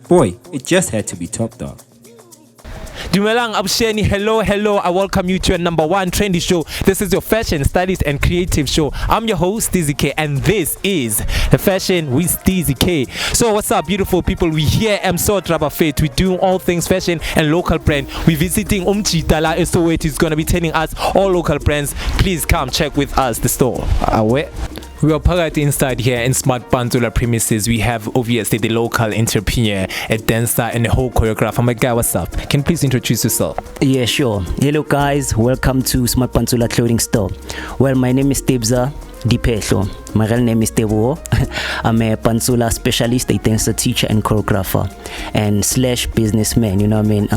Boy, it just had to be top dog. Dumelang Absheni, hello, I welcome you to your number one trendy show. This is your fashion, stylist and creative show. I'm your host, Steezy Kay, and this is the Fashion with Steezy Kay. So what's up, beautiful people? We here Mso Trabafet. We doing all things fashion and local brand. We're visiting Umchitala Soweto. Is going to be telling us all local brands. Please come check with us the store. We are parked inside here in Smart Pantsula premises. We have obviously the local entrepreneur, a dancer, and a whole choreographer. My guy, what's up? Can you please introduce yourself? Yeah, sure. Hello guys, welcome to Smart Pantsula Clothing Store. Well, my name is Tebza Dipehlo. My real name is Tebo. I'm a Pantsula specialist, a dancer, teacher, and choreographer, and / businessman. You know what I mean?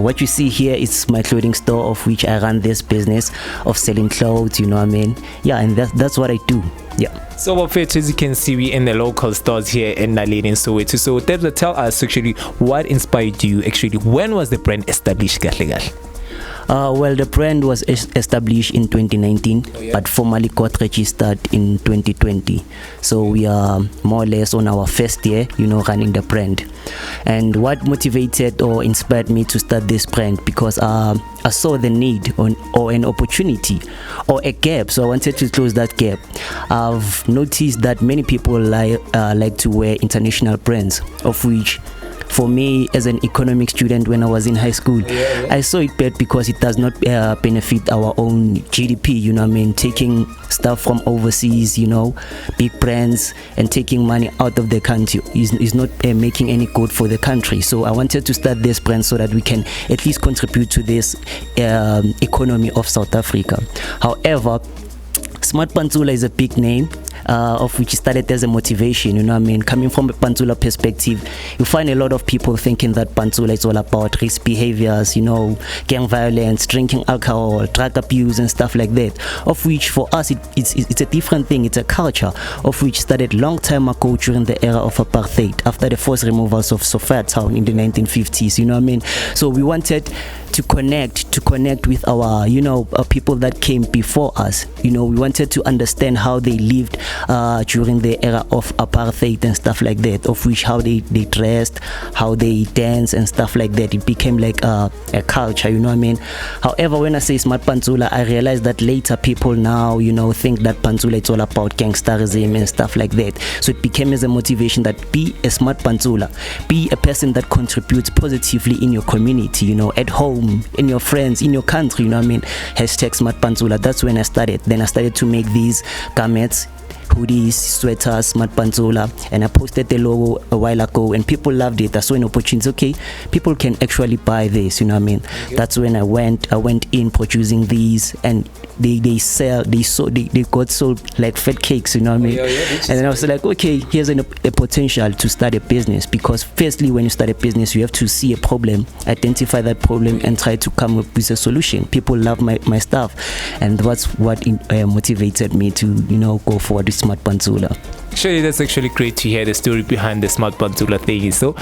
What you see here is my clothing store, of which I run this business of selling clothes. You know what I mean? Yeah, and that's what I do. Yeah. So, as you can see, we in the local stores here in Naledi in Soweto. So, Tebza, tell us actually what inspired you. Actually, when was the brand established? Well, the brand was established in 2019, but formally got registered in 2020. So we are more or less on our first year, running the brand. And what motivated or inspired me to start this brand, because I saw the need or an opportunity or a gap, so I wanted to close that gap. I've noticed that many people like to wear international brands, of which for me, as an economic student when I was in high school, I saw it bad because it does not benefit our own GDP, you know what I mean? Taking stuff from overseas, big brands, and taking money out of the country is not making any good for the country. So I wanted to start this brand so that we can at least contribute to this economy of South Africa. However, Smart Pantsula is a big name, of which started as a motivation, you know what I mean? Coming from a Pantsula perspective, you find a lot of people thinking that Pantsula is all about risk behaviors, gang violence, drinking alcohol, drug abuse and stuff like that, of which for us it's a different thing. It's a culture of which started long time ago during the era of apartheid, after the forced removals of Sophiatown in the 1950s, you know what I mean? So we wanted to connect with our people that came before us. We wanted to understand how they lived during the era of apartheid and stuff like that, of which how they dressed, how they danced and stuff like that. It became like a culture, you know what I mean? However, when I say Smart Pantsula, I realized that later people now think that Pantsula is all about gangsterism and stuff like that. So it became as a motivation that be a Smart Pantsula, be a person that contributes positively in your community, at home, in your friends, in your country, you know what I mean? # Smart Pantsula. That's when I started. Then I started to make these garments, hoodies, sweaters, Smart Pantsula, and I posted the logo a while ago and people loved it. I saw an opportunity. Okay, people can actually buy this, you know what I mean? That's when I went in producing these, and they got sold like fat cakes, you know what I mean? And then I was like, okay, here's a potential to start a business, because firstly, when you start a business, you have to see a problem, identify that problem, and try to come up with a solution. People love my stuff, and that's what motivated me to go forward with Smart Pantsula. Actually, that's actually great to hear the story behind the Smart Pantsula thing. So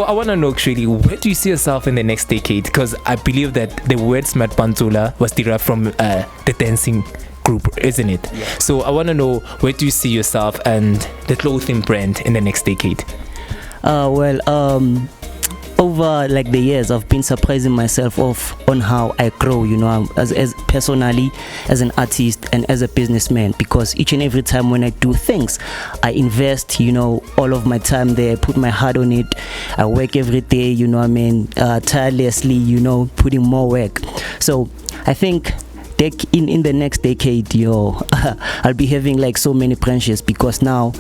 I want to know actually, where do you see yourself in the next decade? Because I believe that the word Smart Pantsula was derived from the dancing group, isn't it? Yeah. So I want to know, where do you see yourself and the clothing brand in the next decade? Over like the years, I've been surprising myself on how I grow, as personally, as an artist and as a businessman, because each and every time when I do things, I invest, all of my time there, put my heart on it. I work every day, tirelessly, putting more work. So I think in the next decade, I'll be having like so many branches, because now,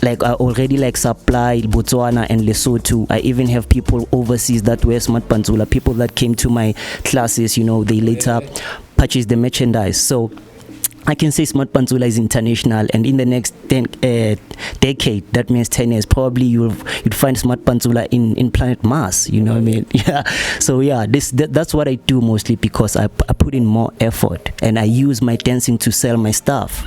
like, I already supply Botswana and Lesotho. I even have people overseas that wear Smart Pantsula, people that came to my classes, they later purchased the merchandise. So I can say Smart Pantsula is international, and in the next decade, that means 10 years, probably you'd find Smart Pantsula in planet Mars, you know what I mean? Yeah. So yeah, that's what I do mostly, because I put in more effort, and I use my dancing to sell my stuff.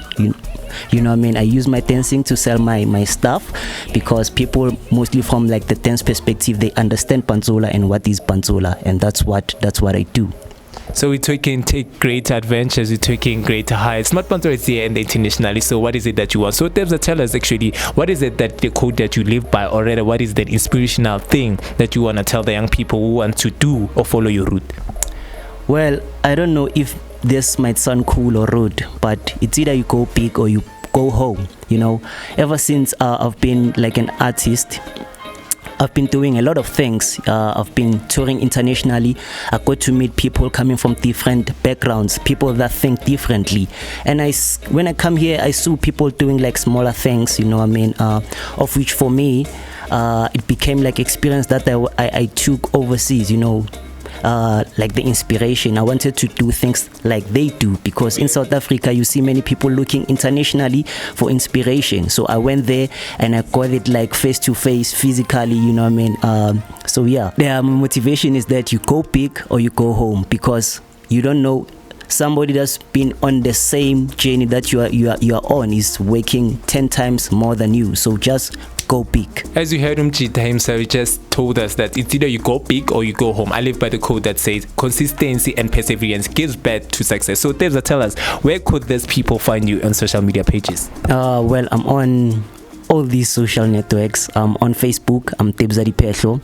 You know what I mean? I use my dancing to sell my stuff, because people mostly from like the dance perspective, they understand Pantsula and what is Pantsula, and that's what I do. So we're taking take greater adventures, we're taking greater heights. Smart Pantsula is here and internationally. So what is it that you want? So Tebza, tell us actually, what is it that the code that you live by, or rather, what is that inspirational thing that you want to tell the young people who want to do or follow your route? Well, I don't know if this might sound cool or rude, but it's either you go big or you go home. You know, ever since I've been like an artist, I've been doing a lot of things. I've been touring internationally. I got to meet people coming from different backgrounds, people that think differently. And when I come here, I saw people doing like smaller things, you know what I mean? Of which for me, it became like experience that I took overseas, you know. Like the inspiration. I wanted to do things like they do, because in South Africa you see many people looking internationally for inspiration. So I went there and I got it like face to face, physically, you know what I mean? So yeah, my motivation is that you go big or you go home, because you don't know, somebody that's been on the same journey that you are on is working 10 times more than you. So just go big. As you heard Umjita himself, he just told us that it's either you go big or you go home. I live by the code that says consistency and perseverance gives birth to success. So Tebza, tell us, where could these people find you on social media pages? Well, I'm on all these social networks. I'm on Facebook, I'm Tebza Dipehlo.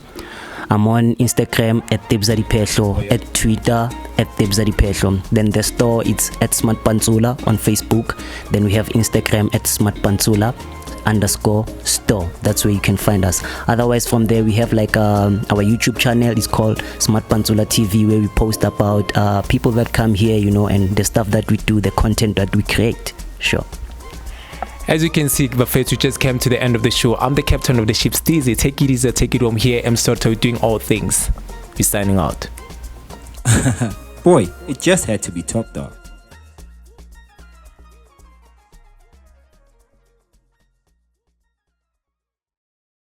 I'm on Instagram at Tebza Dipehlo, at Twitter at Tebza Dipehlo. Then the store, it's at Smart Pantsula on Facebook. Then we have Instagram at Smart Pantsula _store. That's where you can find us. Otherwise, from there we have like our YouTube channel is called Smart Pantsula TV, where we post about people that come here, you know, and the stuff that we do, the content that we create. Sure. As you can see, Buffet, we just came to the end of the show. I'm the captain of the ship, Steezy. Take it easy, take it home. Here, I'm Soto, doing all things. We're signing out. Boy, it just had to be top dog.